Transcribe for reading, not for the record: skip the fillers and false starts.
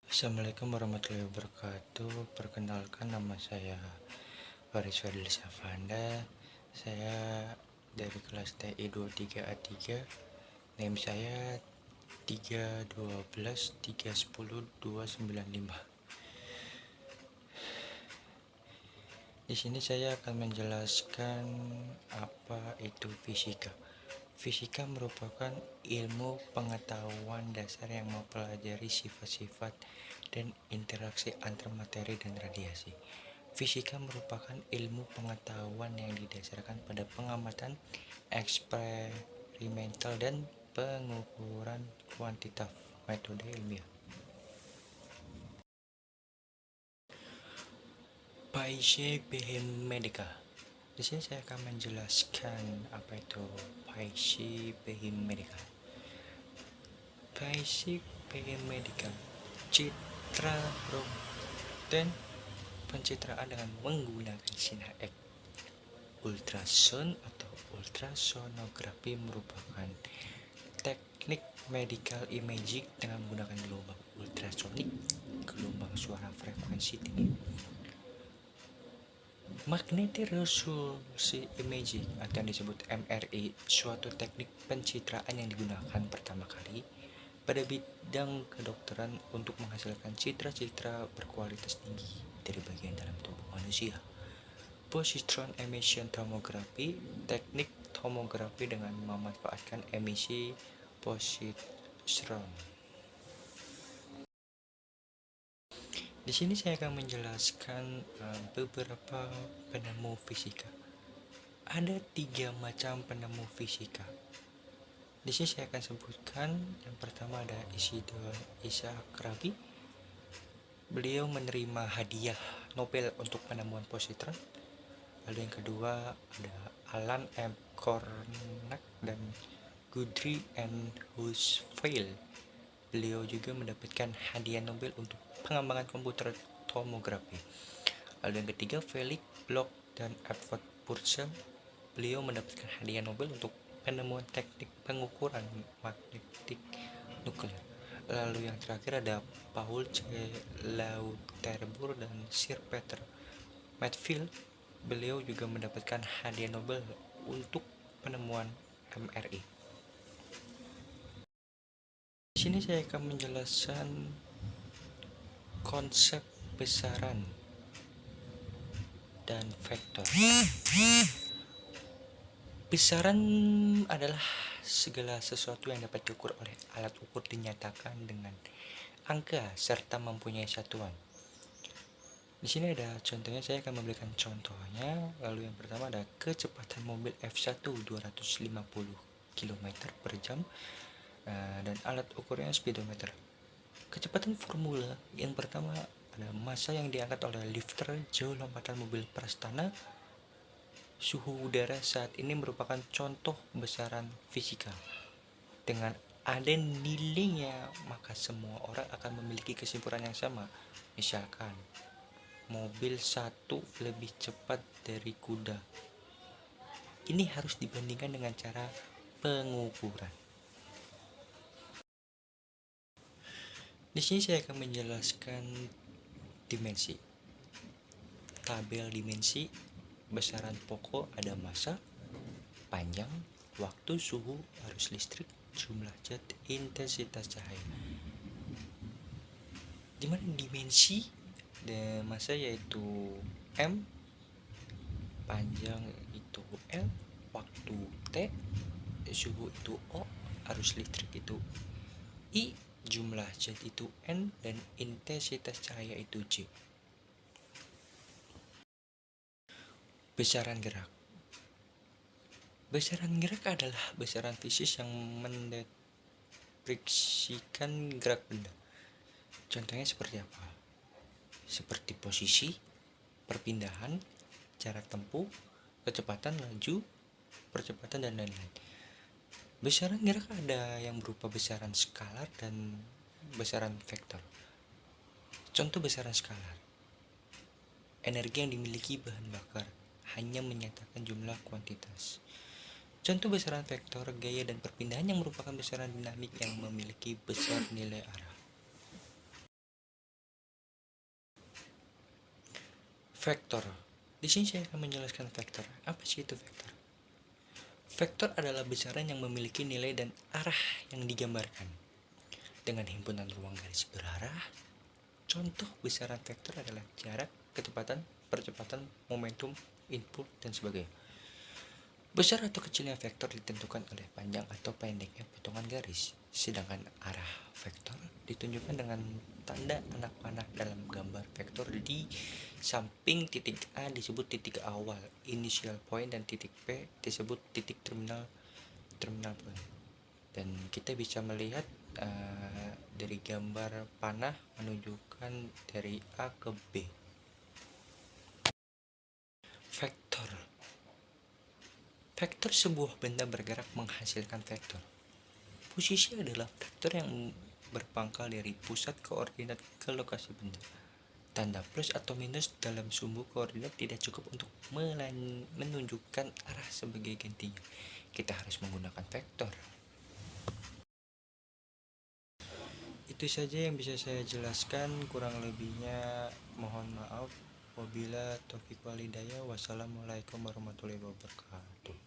Assalamualaikum warahmatullahi wabarakatuh. Perkenalkan, nama saya Faris Fadil Syafanda. Saya dari kelas TI 23A3. NIM saya 312310295. Di sini saya akan menjelaskan apa itu fisika. Fisika merupakan ilmu pengetahuan dasar yang mempelajari sifat-sifat dan interaksi antar materi dan radiasi. Fisika merupakan ilmu pengetahuan yang didasarkan pada pengamatan eksperimental dan pengukuran kuantitatif metode ilmiah. Paishe Behemedica. Di sini saya akan menjelaskan apa itu Paishe Behemedica. Paishe Behemedica, citra roten, pencitraan dengan menggunakan sinar X. Ultrasound atau ultrasonografi merupakan teknik medical imaging dengan menggunakan gelombang ultrasonik, gelombang suara frekuensi tinggi. Magnetic resolution imaging atau yang disebut MRI, suatu teknik pencitraan yang digunakan pertama kali pada bidang kedokteran untuk menghasilkan citra-citra berkualitas tinggi dari bagian dalam tubuh manusia. Positron emission tomography, teknik tomografi dengan memanfaatkan emisi positron. Di sini saya akan menjelaskan beberapa penemu fisika. Ada 3 macam penemu fisika. Di sini saya akan sebutkan. Yang pertama ada Isidor Isaac Rabi. Beliau menerima hadiah Nobel untuk penemuan positron. Lalu yang kedua ada Alan M. Kornak dan Guthrie and Husfeld. Beliau juga mendapatkan hadiah Nobel untuk pengembangan komputer tomografi. Lalu yang ketiga Felix Bloch dan Edward Purcell. Beliau mendapatkan hadiah Nobel untuk penemuan teknik pengukuran magnetik nuklir. Lalu yang terakhir ada Paul C. Lauterbur dan Sir Peter Matfield. Beliau juga mendapatkan hadiah Nobel untuk penemuan MRI. Di sini saya akan menjelaskan konsep besaran dan vektor. Besaran adalah segala sesuatu yang dapat diukur oleh alat ukur dinyatakan dengan angka serta mempunyai satuan. Di sini ada contohnya, saya akan memberikan contohnya. Lalu yang pertama ada kecepatan mobil F1 250 km/jam dan alat ukurnya speedometer. Kecepatan formula yang pertama ada massa yang diangkat oleh lifter, jauh lompatan mobil prastana. Suhu udara saat ini merupakan contoh besaran fisika. Dengan ada nilainya, maka semua orang akan memiliki kesimpulan yang sama. Misalkan mobil 1 lebih cepat dari kuda. Ini harus dibandingkan dengan cara pengukuran. Di sini saya akan menjelaskan dimensi. Tabel dimensi, besaran pokok ada massa, panjang, waktu, suhu, arus listrik, jumlah zat, intensitas cahaya. Di mana dimensi dan massa yaitu M, panjang itu L, waktu T, suhu itu O, arus listrik itu I, jumlah zat itu N, dan intensitas cahaya itu J. Besaran gerak. Besaran gerak adalah besaran fisik yang mendeskripsikan gerak benda. Contohnya seperti apa? Seperti posisi, perpindahan, jarak tempuh, kecepatan laju, percepatan, dan lain-lain. Besaran gerak ada yang berupa besaran skalar dan besaran vektor. Contoh besaran skalar: energi yang dimiliki bahan bakar hanya menyatakan jumlah kuantitas. Contoh besaran vektor, gaya, dan perpindahan yang merupakan besaran dinamik yang memiliki besar nilai arah. Vektor. Di sini saya akan menjelaskan vektor. Apa sih itu vektor? Vektor adalah besaran yang memiliki nilai dan arah yang digambarkan dengan himpunan ruang garis berarah. Contoh besaran vektor adalah jarak, kecepatan, percepatan, momentum, input, dan sebagainya. Besar atau kecilnya vektor ditentukan oleh panjang atau pendeknya potongan garis, sedangkan arah vektor ditunjukkan dengan tanda anak panah dalam gambar vektor. Di samping titik A disebut titik awal, initial point, dan titik P disebut titik terminal point. Dan kita bisa melihat dari gambar panah menunjukkan dari A ke B. Vektor sebuah benda bergerak menghasilkan vektor. Posisi adalah vektor yang berpangkal dari pusat koordinat ke lokasi benda. Tanda plus atau minus dalam sumbu koordinat tidak cukup untuk menunjukkan arah sebagai gantinya. Kita harus menggunakan vektor. Itu saja yang bisa saya jelaskan, kurang lebihnya mohon maaf. Wabillahi taufiq wal hidayah. Wassalamualaikum warahmatullahi wabarakatuh.